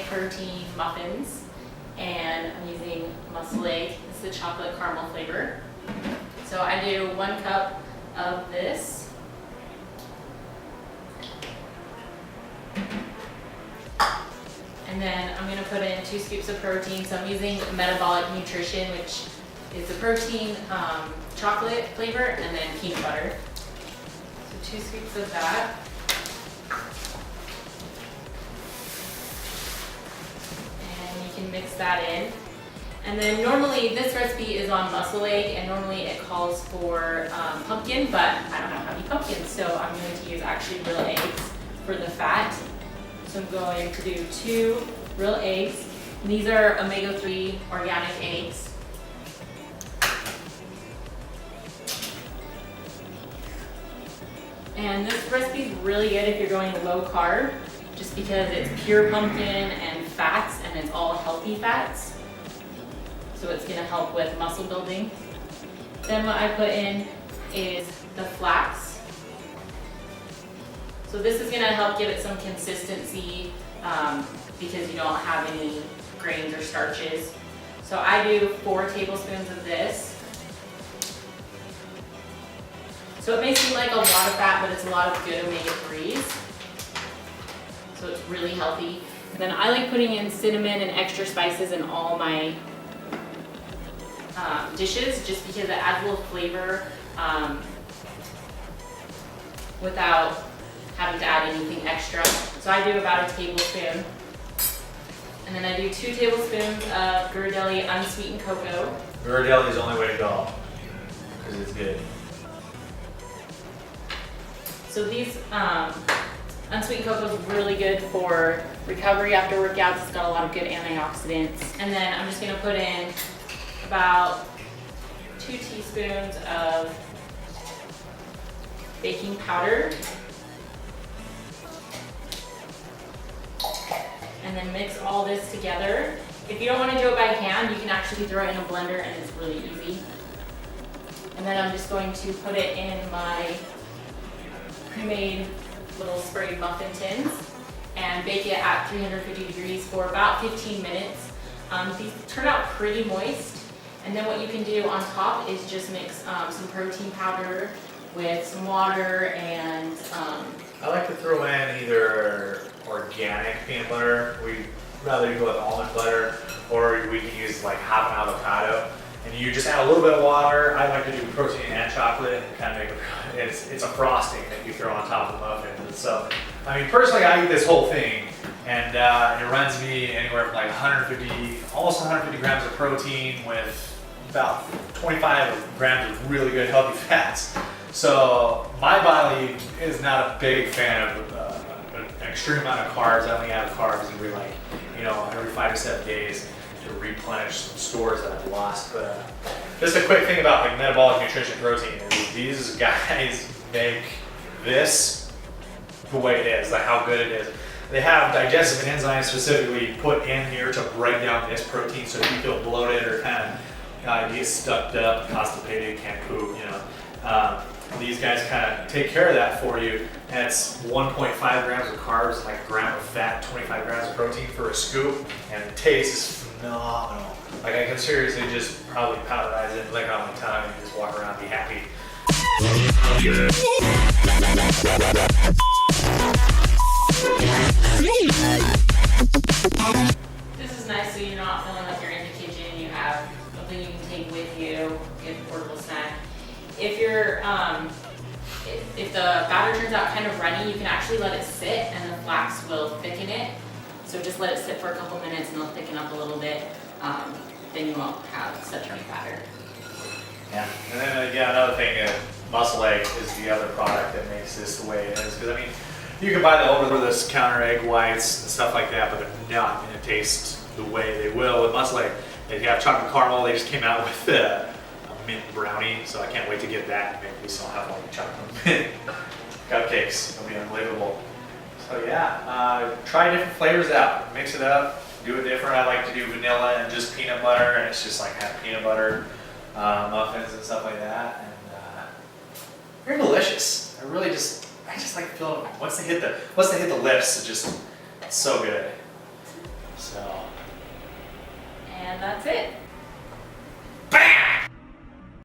protein muffins, and I'm using muscle egg. This is the chocolate caramel flavor. So I do 1 cup of this. And then I'm going to put in 2 scoops of protein. So I'm using Metabolic Nutrition, which is the protein chocolate flavor, and then peanut butter. So 2 scoops of that. And you can mix that in. And then normally this recipe is on muscle egg, and normally it calls for pumpkin, but I don't have any pumpkins, so I'm going to use actually real eggs for the fat. So I'm going to do 2 real eggs. And these are omega-3 organic eggs. And this recipe is really good if you're going low carb, just because it's pure pumpkin and fats, and it's all healthy fats. So it's going to help with muscle building. Then what I put in is the flax. So this is going to help give it some consistency because you don't have any grains or starches. So I do 4 tablespoons of this. So it may seem like a lot of fat, but it's a lot of good omega-3s. So it's really healthy. And then I like putting in cinnamon and extra spices in all my dishes, just because it adds a little flavor without having to add anything extra. So I do about a tablespoon. And then I do 2 tablespoons of Ghirardelli unsweetened cocoa. Ghirardelli is the only way to go, because it's good. So these unsweetened cocoa is really good for recovery after workouts. It's got a lot of good antioxidants. And then I'm just gonna put in about 2 teaspoons of baking powder. And then mix all this together. If you don't want to do it by hand, you can actually throw it in a blender, and it's really easy. And then I'm just going to put it in my pre-made little sprayed muffin tins and bake it at 350 degrees for about 15 minutes. These turn out pretty moist. And then what you can do on top is just mix some protein powder with some water and I like to throw in either organic peanut butter. We'd rather go with almond butter, or we can use like half an avocado. And you just add a little bit of water. I like to do protein and chocolate and kind of make it's a frosting that you throw on top of the muffin. And so, I mean, personally, I eat this whole thing, and it runs me anywhere from like 150, almost 150 grams of protein with about 25 grams of really good healthy fats. So my body is not a big fan of an extreme amount of carbs. I only add carbs every every 5 to 7 days to replenish some stores that I've lost. But just a quick thing about like metabolic nutrition protein is these guys make this the way it is, like how good it is. They have digestive enzymes specifically put in here to break down this protein, so if you feel bloated or kind of get stuck up, constipated, can't poop, these guys kind of take care of that for you. And it's 1.5 grams of carbs, like a gram of fat, 25 grams of protein for a scoop, and the taste is phenomenal. Like I can seriously just probably powderize it, lick it on my tongue, and just walk around and be happy. this is nice, so you're not feeling like you're in the kitchen. You have something you can take with you, good portable snack. If you're if the batter turns out kind of runny, you can actually let it sit, and the flax will thicken it. So just let it sit for a couple minutes, and it'll thicken up a little bit. Then you won't have such runny batter. Yeah, and then again, another thing, muscle egg is the other product that makes this the way it is. Because I mean, you can buy the over-the-counter egg whites and stuff like that, but they're not going to taste the way they will with muscle egg. They have chocolate caramel. They just came out with a mint brownie, so I can't wait to get that. Maybe we still have like chocolate mint cupcakes. It'll be unbelievable. So yeah, try different flavors out. Mix it up. Do it different. I like to do vanilla and just peanut butter, and it's just like have peanut butter muffins and stuff like that. And they're delicious. I just like feeling once they hit the lips, it's so good. that's it.